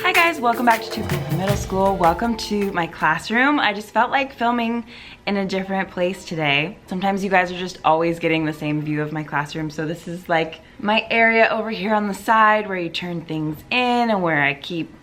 Hi guys, welcome back to Two Girls from Middle School. Welcome to my classroom. I just felt like filming in a different place today. Sometimes you guys are just always getting the same view of my classroom, so this is like my area over here on the side where you turn things in and where I keep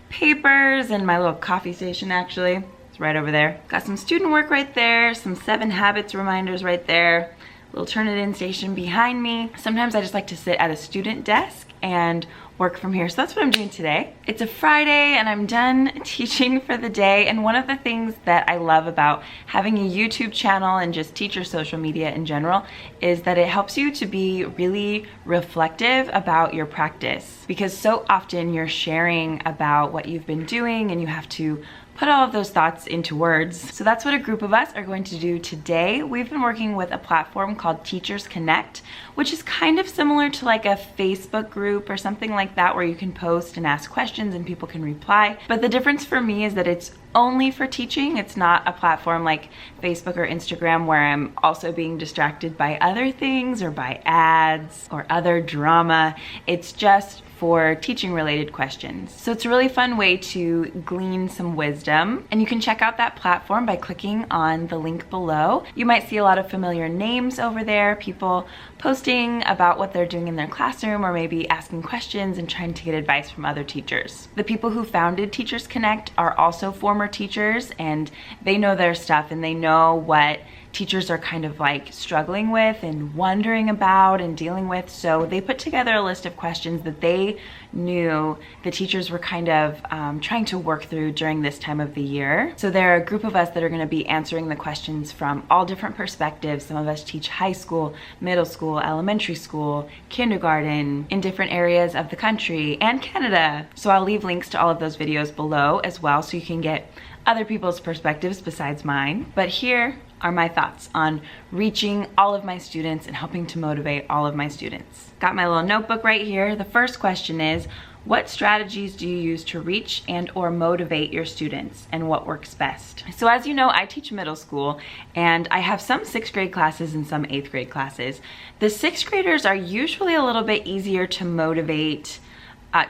papers, and my little coffee station actually. It's right over there. Got some student work right there, some 7 habits reminders right there, little turn it in station behind me. Sometimes I just like to sit at a student desk and work from here. So that's what I'm doing today. It's a Friday and I'm done teaching for the day. And one of the things that I love about having a YouTube channel and just teacher social media in general is that it helps you to be really reflective about your practice, because so often you're sharing about what you've been doing and you have to put all of those thoughts into words. So that's what a group of us are going to do today. We've been working with a platform called Teachers Connect, which is kind of similar to like a Facebook group or something like that, where you can post and ask questions and people can reply. But the difference for me is that it's only for teaching. It's not a platform like Facebook or Instagram where I'm also being distracted by other things or by ads or other drama. It's just for teaching related questions. So it's a really fun way to glean some wisdom, and you can check out that platform by clicking on the link below. You might see a lot of familiar names over there, people posting about what they're doing in their classroom or maybe asking questions and trying to get advice from other teachers. The people who founded Teachers Connect are also former teachers, and they know their stuff and they know what teachers are kind of like struggling with and wondering about and dealing with. So they put together a list of questions that they knew the teachers were kind of trying to work through during this time of the year. So there are a group of us that are going to be answering the questions from all different perspectives. Some of us teach high school, middle school, elementary school, kindergarten, in different areas of the country and Canada. So I'll leave links to all of those videos below as well, so you can get other people's perspectives besides mine. But here are my thoughts on reaching all of my students and helping to motivate all of my students. Got my little notebook right here. The first question is, what strategies do you use to reach and or motivate your students, and what works best? So as you know, I teach middle school and I have some 6th grade classes and some 8th grade classes. The 6th graders are usually a little bit easier to motivate,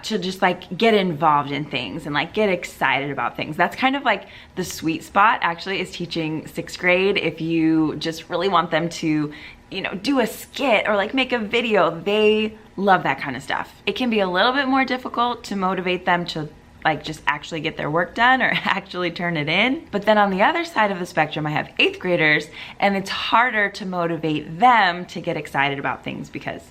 to just like get involved in things and like get excited about things. That's kind of like the sweet spot actually, is teaching 6th grade. If you just really want them to, you know, do a skit or like make a video, they love that kind of stuff. It can be a little bit more difficult to motivate them to like just actually get their work done or actually turn it in. But then on the other side of the spectrum, I have 8th graders, and it's harder to motivate them to get excited about things because,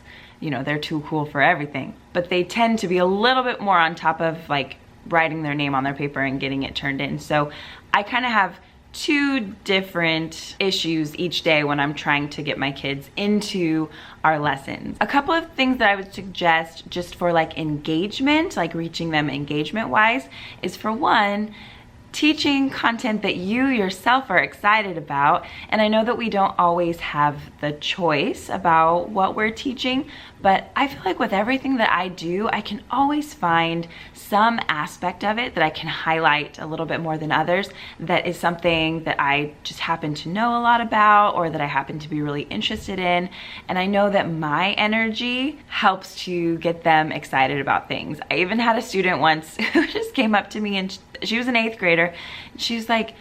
you know, they're too cool for everything. But they tend to be a little bit more on top of like writing their name on their paper and getting it turned in. So I kind of have 2 different issues each day when I'm trying to get my kids into our lessons. A couple of things that I would suggest just for like engagement, like reaching them engagement wise, is for one, teaching content that you yourself are excited about. And I know that we don't always have the choice about what we're teaching, but I feel like with everything that I do, I can always find some aspect of it that I can highlight a little bit more than others, that is something that I just happen to know a lot about or that I happen to be really interested in. And I know that my energy helps to get them excited about things. I even had a student once who just came up to me, and she was an 8th grader. She was like,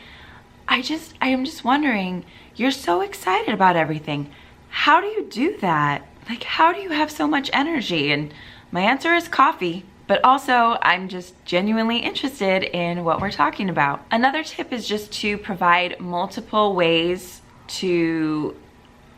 I am just wondering, you're so excited about everything. How do you do that? Like, how do you have so much energy? And my answer is coffee, but also I'm just genuinely interested in what we're talking about. Another tip is just to provide multiple ways to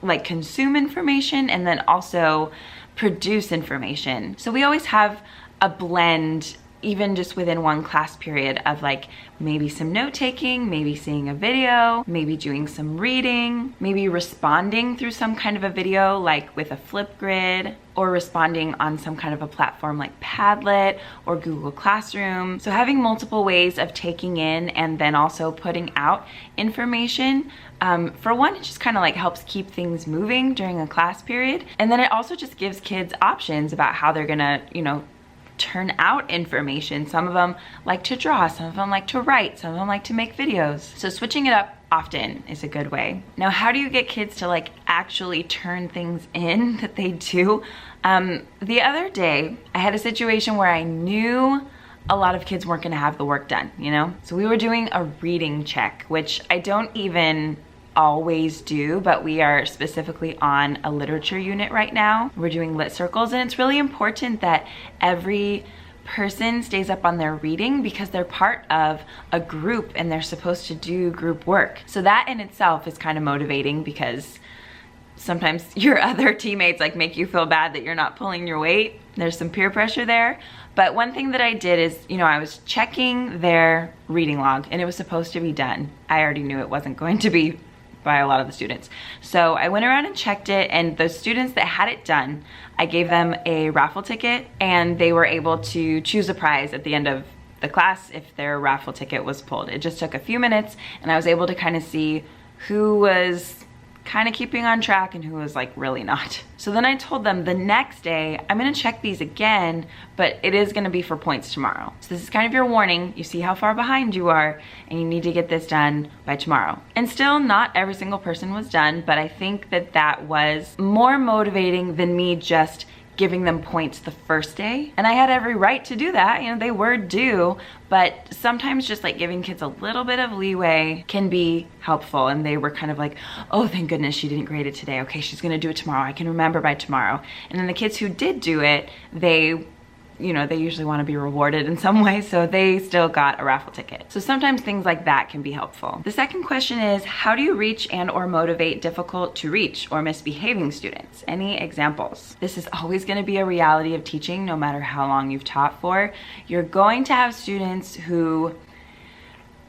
like consume information and then also produce information. So we always have a blend, even just within one class period, of like maybe some note taking, maybe seeing a video, maybe doing some reading, maybe responding through some kind of a video like with a Flipgrid, or responding on some kind of a platform like Padlet or Google Classroom. So having multiple ways of taking in and then also putting out information, for one, it just kind of like helps keep things moving during a class period. And then it also just gives kids options about how they're gonna, you know, turn out information. Some of them like to draw, some of them like to write, some of them like to make videos. So switching it up often is a good way. Now, how do you get kids to like actually turn things in that they do? The other day, I had a situation where I knew a lot of kids weren't gonna have the work done, you know? So we were doing a reading check, which I don't even always do, but we are specifically on a literature unit right now. We're doing lit circles, and it's really important that every person stays up on their reading because they're part of a group and they're supposed to do group work. So that in itself is kind of motivating because sometimes your other teammates like make you feel bad that you're not pulling your weight. There's some peer pressure there. But one thing that I did is, you know, I was checking their reading log and it was supposed to be done. I already knew it wasn't going to be by a lot of the students. So I went around and checked it, and the students that had it done, I gave them a raffle ticket and they were able to choose a prize at the end of the class if their raffle ticket was pulled. It just took a few minutes and I was able to kind of see who was kind of keeping on track and who was like really not. So then I told them the next day, I'm gonna check these again, but it is gonna be for points tomorrow. So this is kind of your warning. You see how far behind you are and you need to get this done by tomorrow. And still not every single person was done, but I think that that was more motivating than me just giving them points the first day. And I had every right to do that, you know, they were due, but sometimes just like giving kids a little bit of leeway can be helpful. And they were kind of like, oh, thank goodness she didn't grade it today. Okay, she's gonna do it tomorrow. I can remember by tomorrow. And then the kids who did do it, they, you know, they usually want to be rewarded in some way, so they still got a raffle ticket. So sometimes things like that can be helpful. The second question is, how do you reach and or motivate difficult to reach or misbehaving students? Any examples? This is always going to be a reality of teaching, no matter how long you've taught for. You're going to have students who,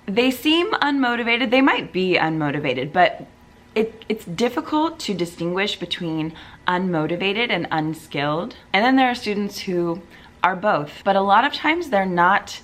they seem unmotivated. They might be unmotivated, but it's difficult to distinguish between unmotivated and unskilled. And then there are students who are both, but a lot of times they're not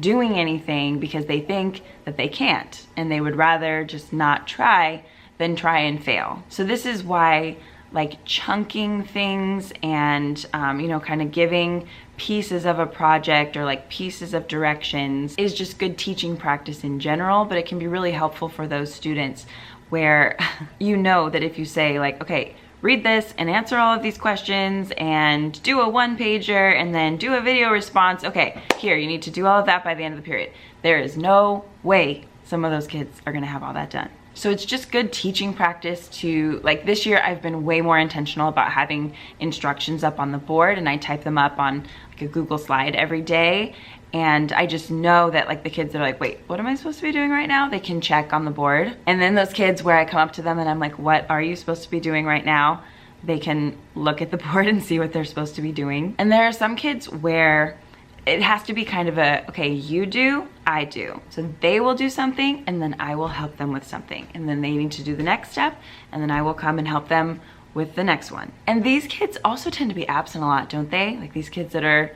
doing anything because they think that they can't and they would rather just not try than try and fail. So this is why like chunking things and you know, kind of giving pieces of a project or like pieces of directions is just good teaching practice in general, but it can be really helpful for those students where you know that if you say like, okay, read this and answer all of these questions and do a one-pager and then do a video response. Okay, here, you need to do all of that by the end of the period. There is no way some of those kids are gonna have all that done. So it's just good teaching practice to, like this year I've been way more intentional about having instructions up on the board and I type them up on like a Google slide every day. And I just know that like the kids that are like, wait, what am I supposed to be doing right now? They can check on the board. And then those kids where I come up to them and I'm like, what are you supposed to be doing right now? They can look at the board and see what they're supposed to be doing. And there are some kids where it has to be kind of a, okay, you do, I do. So they will do something and then I will help them with something. And then they need to do the next step and then I will come and help them with the next one. And these kids also tend to be absent a lot, don't they? Like these kids that are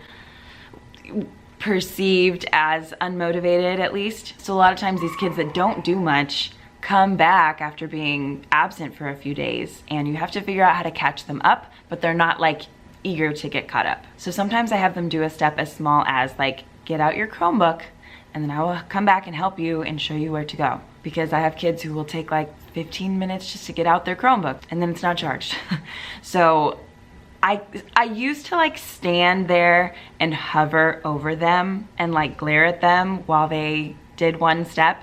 perceived as unmotivated at least. So a lot of times these kids that don't do much come back after being absent for a few days and you have to figure out how to catch them up, but they're not like eager to get caught up. So sometimes I have them do a step as small as like, get out your Chromebook and then I will come back and help you and show you where to go. Because I have kids who will take like 15 minutes just to get out their Chromebook and then it's not charged. So I used to like stand there and hover over them and like glare at them while they did one step.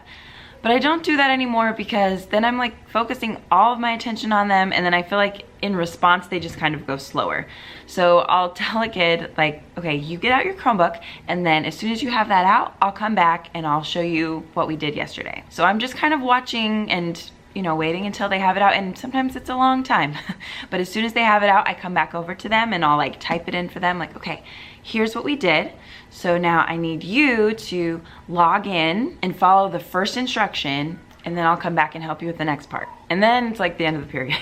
But I don't do that anymore because then I'm like focusing all of my attention on them and then I feel like in response they just kind of go slower. So I'll tell a kid like, okay, you get out your Chromebook and then as soon as you have that out, I'll come back and I'll show you what we did yesterday. So I'm just kind of watching and, you know, waiting until they have it out, and sometimes it's a long time. But as soon as they have it out, I come back over to them and I'll like type it in for them like, okay, here's what we did. So now I need you to log in and follow the first instruction and then I'll come back and help you with the next part. And then it's like the end of the period.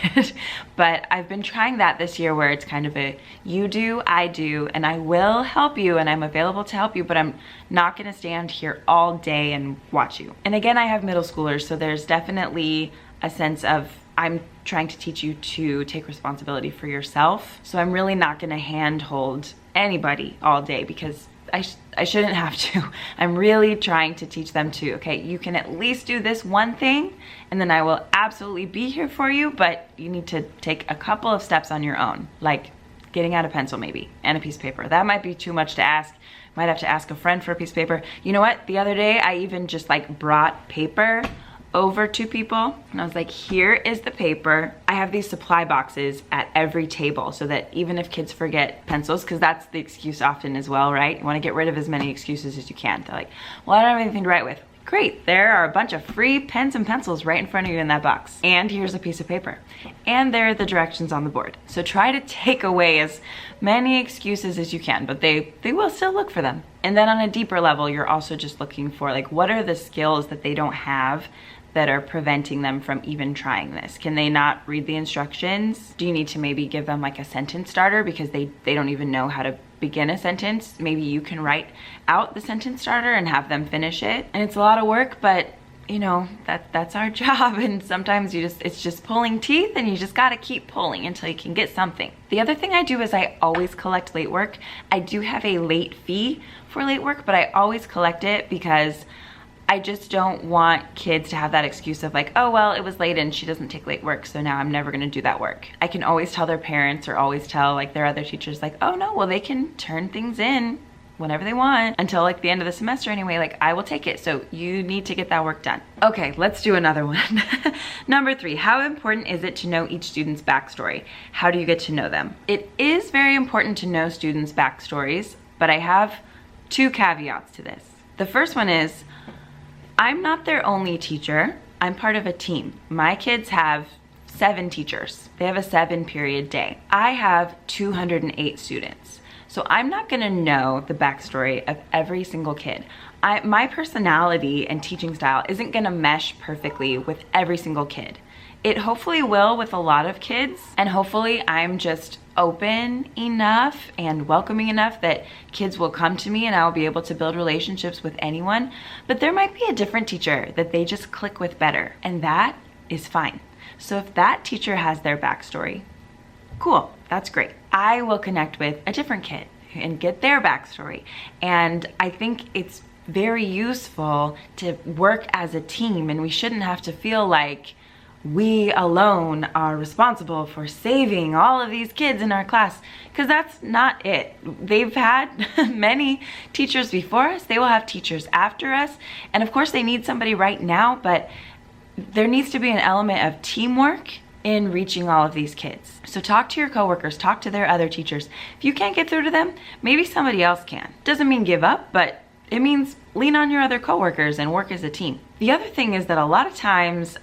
But I've been trying that this year where it's kind of a you do, I do, and I will help you and I'm available to help you, but I'm not gonna stand here all day and watch you. And again, I have middle schoolers, so there's definitely a sense of I'm trying to teach you to take responsibility for yourself. So I'm really not gonna handhold anybody all day because I shouldn't have to. I'm really trying to teach them to, okay, you can at least do this one thing and then I will absolutely be here for you, but you need to take a couple of steps on your own, like getting out a pencil maybe and a piece of paper. That might be too much to ask. Might have to ask a friend for a piece of paper. You know what? The other day I even just like brought paper over to people and I was like, here is the paper. I have these supply boxes at every table so that even if kids forget pencils, because that's the excuse often as well, right? You want to get rid of as many excuses as you can. They're like, well, I don't have anything to write with. Great, there are a bunch of free pens and pencils right in front of you in that box. And here's a piece of paper. And there are the directions on the board. So try to take away as many excuses as you can, but they will still look for them. And then on a deeper level, you're also just looking for like, what are the skills that they don't have that are preventing them from even trying this? Can they not read the instructions? Do you need to maybe give them like a sentence starter because they don't even know how to begin a sentence? Maybe you can write out the sentence starter and have them finish it. And it's a lot of work, but you know, that's our job. And sometimes it's just pulling teeth and you just gotta keep pulling until you can get something. The other thing I do is I always collect late work. I do have a late fee for late work, but I always collect it because I just don't want kids to have that excuse of like, oh, well, it was late and she doesn't take late work, so now I'm never gonna do that work. I can always tell their parents or always tell like their other teachers like, oh no, well, they can turn things in whenever they want until like the end of the semester anyway, like I will take it. So you need to get that work done. Okay, let's do another one. Number 3, how important is it to know each student's backstory? How do you get to know them? It is very important to know students' backstories, but I have 2 caveats to this. The first one is, I'm not their only teacher. I'm part of a team. My kids have 7 teachers. They have a 7-period day. I have 208 students. So I'm not gonna know the backstory of every single kid. My personality and teaching style isn't gonna mesh perfectly with every single kid. It hopefully will with a lot of kids, and hopefully I'm just open enough and welcoming enough that kids will come to me and I'll be able to build relationships with anyone. But there might be a different teacher that they just click with better, and that is fine. So if that teacher has their backstory, cool, that's great. I will connect with a different kid and get their backstory. And I think it's very useful to work as a team, and we shouldn't have to feel like we alone are responsible for saving all of these kids in our class, because that's not it. They've had many teachers before us. They will have teachers after us. And of course they need somebody right now, but there needs to be an element of teamwork in reaching all of these kids. So talk to your coworkers, talk to their other teachers. If you can't get through to them, maybe somebody else can. Doesn't mean give up, but it means lean on your other coworkers and work as a team. The other thing is that a lot of times,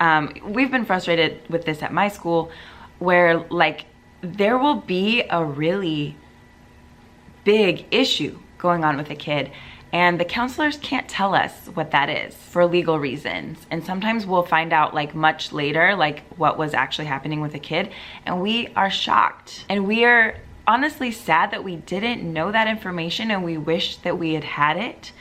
we've been frustrated with this at my school, where like there will be a really big issue going on with a kid and the counselors can't tell us what that is for legal reasons. And sometimes we'll find out like much later, like what was actually happening with a kid, and we are shocked. And we are honestly sad that we didn't know that information, and we wish that we had it,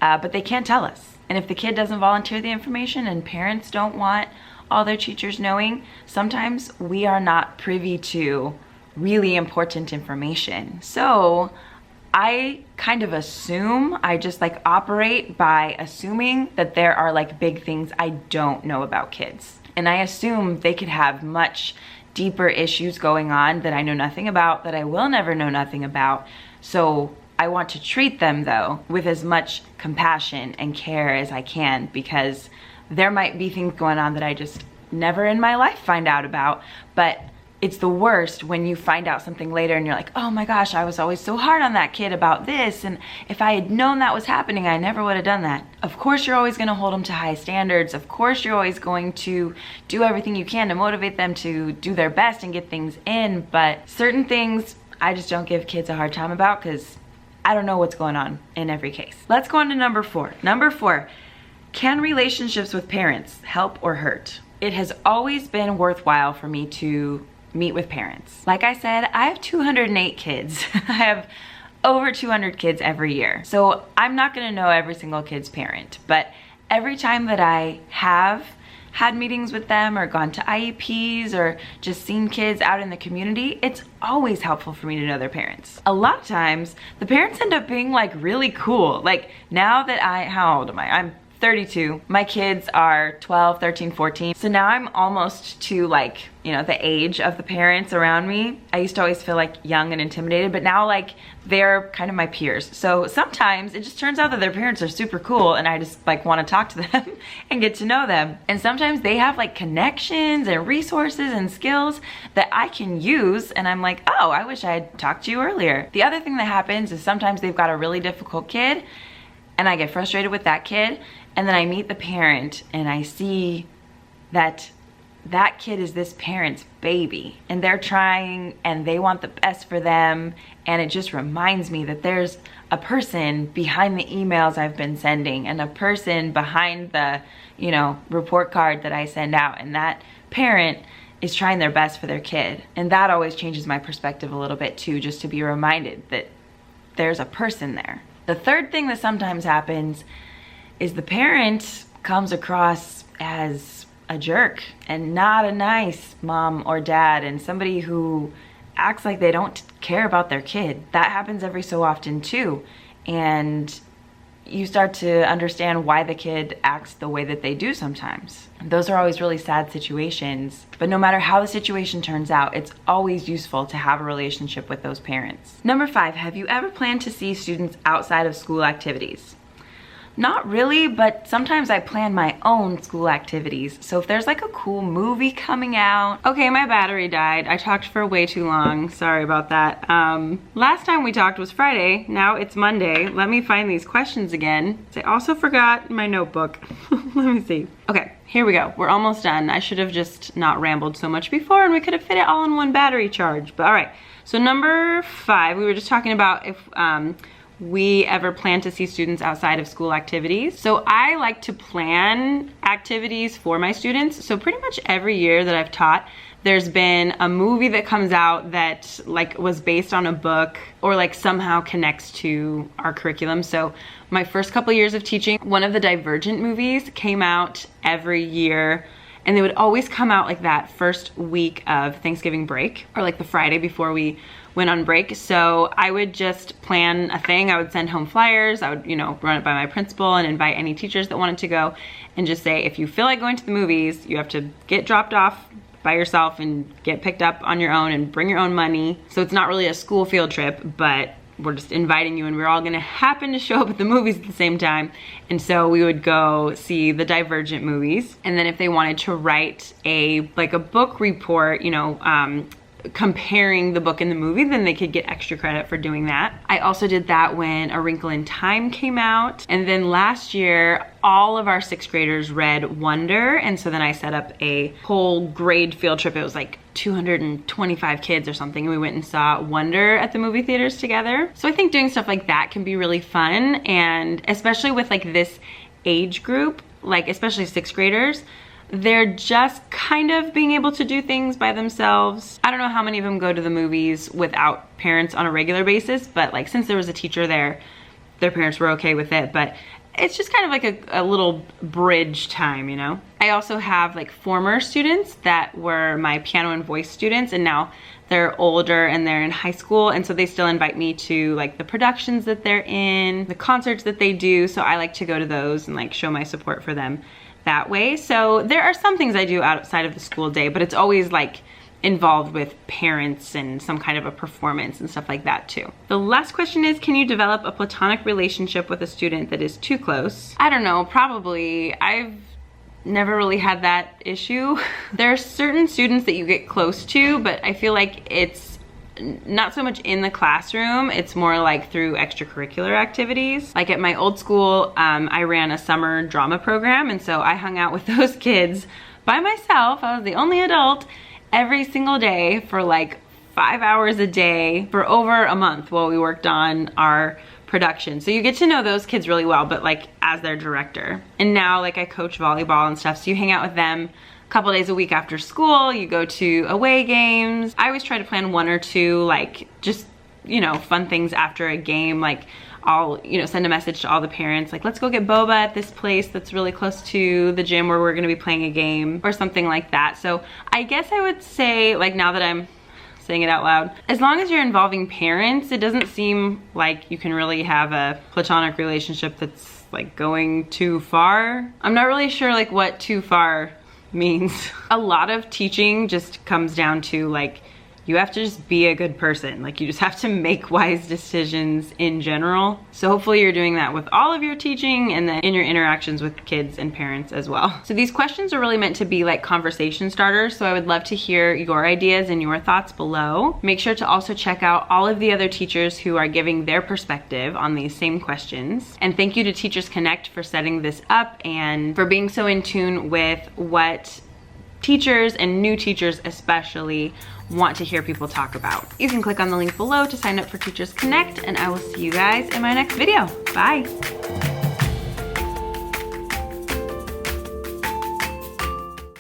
but they can't tell us. And if the kid doesn't volunteer the information and parents don't want all their teachers knowing, sometimes we are not privy to really important information. So I kind of assume, I just like operate by assuming that there are like big things I don't know about kids. And I assume they could have much deeper issues going on that I know nothing about, that I will never know nothing about. So I want to treat them though with as much compassion and care as I can, because there might be things going on that I just never in my life find out about. But it's the worst when you find out something later and you're like, oh my gosh, I was always so hard on that kid about this, and if I had known that was happening, I never would have done that. Of course you're always going to hold them to high standards. Of course you're always going to do everything you can to motivate them to do their best and get things in, but certain things I just don't give kids a hard time about because I don't know what's going on in every case. Let's go on to number 4. Number 4, can relationships with parents help or hurt? It has always been worthwhile for me to meet with parents. Like I said, I have 208 kids. I have over 200 kids every year. So I'm not gonna know every single kid's parent, but every time that I have had meetings with them or gone to IEPs or just seen kids out in the community, it's always helpful for me to know their parents. A lot of times, the parents end up being like really cool. Like now that how old am I? I'm 32. My kids are 12, 13, 14. So now I'm almost to like, you know, the age of the parents around me. I used to always feel like young and intimidated, but now like they're kind of my peers. So sometimes it just turns out that their parents are super cool and I just like want to talk to them and get to know them. And sometimes they have like connections and resources and skills that I can use. And I'm like, oh, I wish I had talked to you earlier. The other thing that happens is sometimes they've got a really difficult kid and I get frustrated with that kid. And then I meet the parent and I see that that kid is this parent's baby and they're trying and they want the best for them. And it just reminds me that there's a person behind the emails I've been sending and a person behind the, you know, report card that I send out. And that parent is trying their best for their kid. And that always changes my perspective a little bit too, just to be reminded that there's a person there. The third thing that sometimes happens is the parent comes across as a jerk and not a nice mom or dad and somebody who acts like they don't care about their kid. That happens every so often too. And you start to understand why the kid acts the way that they do sometimes. Those are always really sad situations, but no matter how the situation turns out, it's always useful to have a relationship with those parents. Number 5, have you ever planned to see students outside of school activities? Not really, but sometimes I plan my own school activities. So if there's like a cool movie coming out. Okay, my battery died. I talked for way too long. Sorry about that. Last time we talked was Friday. Now it's Monday. Let me find these questions again. I also forgot my notebook. Let me see. Okay, here we go. We're almost done. I should have just not rambled so much before and we could have fit it all in one battery charge. But all right, so number 5, we were just talking about if we ever plan to see students outside of school activities. So I like to plan activities for my students. So pretty much every year that I've taught, there's been a movie that comes out that like was based on a book or like somehow connects to our curriculum. So my first couple years of teaching, one of the Divergent movies came out every year. And they would always come out like that first week of Thanksgiving break or like the Friday before we went on break. So I would just plan a thing. I would send home flyers. I would, you know, run it by my principal and invite any teachers that wanted to go and just say, if you feel like going to the movies, you have to get dropped off by yourself and get picked up on your own and bring your own money. So it's not really a school field trip, but we're just inviting you and we're all gonna happen to show up at the movies at the same time. And so we would go see the Divergent movies. And then if they wanted to write a book report, you know, comparing the book and the movie, then they could get extra credit for doing that. I also did that when A Wrinkle in Time came out. And then last year, all of our 6th graders read Wonder. And so then I set up a whole grade field trip. It was like 225 kids or something. And we went and saw Wonder at the movie theaters together. So I think doing stuff like that can be really fun. And especially with like this age group, like especially 6th graders, they're just kind of being able to do things by themselves. I don't know how many of them go to the movies without parents on a regular basis, but like since there was a teacher there, their parents were okay with it. But it's just kind of like a little bridge time, you know? I also have like former students that were my piano and voice students, and now they're older and they're in high school, and so they still invite me to like the productions that they're in, the concerts that they do, so I like to go to those and like show my support for them that way. So there are some things I do outside of the school day, but it's always like involved with parents and some kind of a performance and stuff like that too. The last question is, can you develop a platonic relationship with a student that is too close? I don't know, probably. I've never really had that issue. There are certain students that you get close to, but I feel like it's not so much in the classroom, it's more like through extracurricular activities. Like at my old school, I ran a summer drama program, and so I hung out with those kids by myself. I was the only adult every single day for like 5 hours a day for over a month while we worked on our production. So you get to know those kids really well, but like as their director. And now like I coach volleyball and stuff, so you hang out with them a couple days a week after school, you go to away games. I always try to plan 1 or 2 like just you know, fun things after a game, like I'll, you know, send a message to all the parents, like, let's go get boba at this place that's really close to the gym where we're gonna be playing a game or something like that. So I guess I would say, like, now that I'm saying it out loud, as long as you're involving parents, it doesn't seem like you can really have a platonic relationship that's like going too far. I'm not really sure like what too far means. A lot of teaching just comes down to like, you have to just be a good person. Like, you just have to make wise decisions in general. So hopefully you're doing that with all of your teaching and then in your interactions with kids and parents as well. So these questions are really meant to be like conversation starters. So I would love to hear your ideas and your thoughts below. Make sure to also check out all of the other teachers who are giving their perspective on these same questions. And thank you to Teachers Connect for setting this up and for being so in tune with what teachers and new teachers especially want to hear people talk about. You can click on the link below to sign up for Teachers Connect, and I will see you guys in my next video. Bye.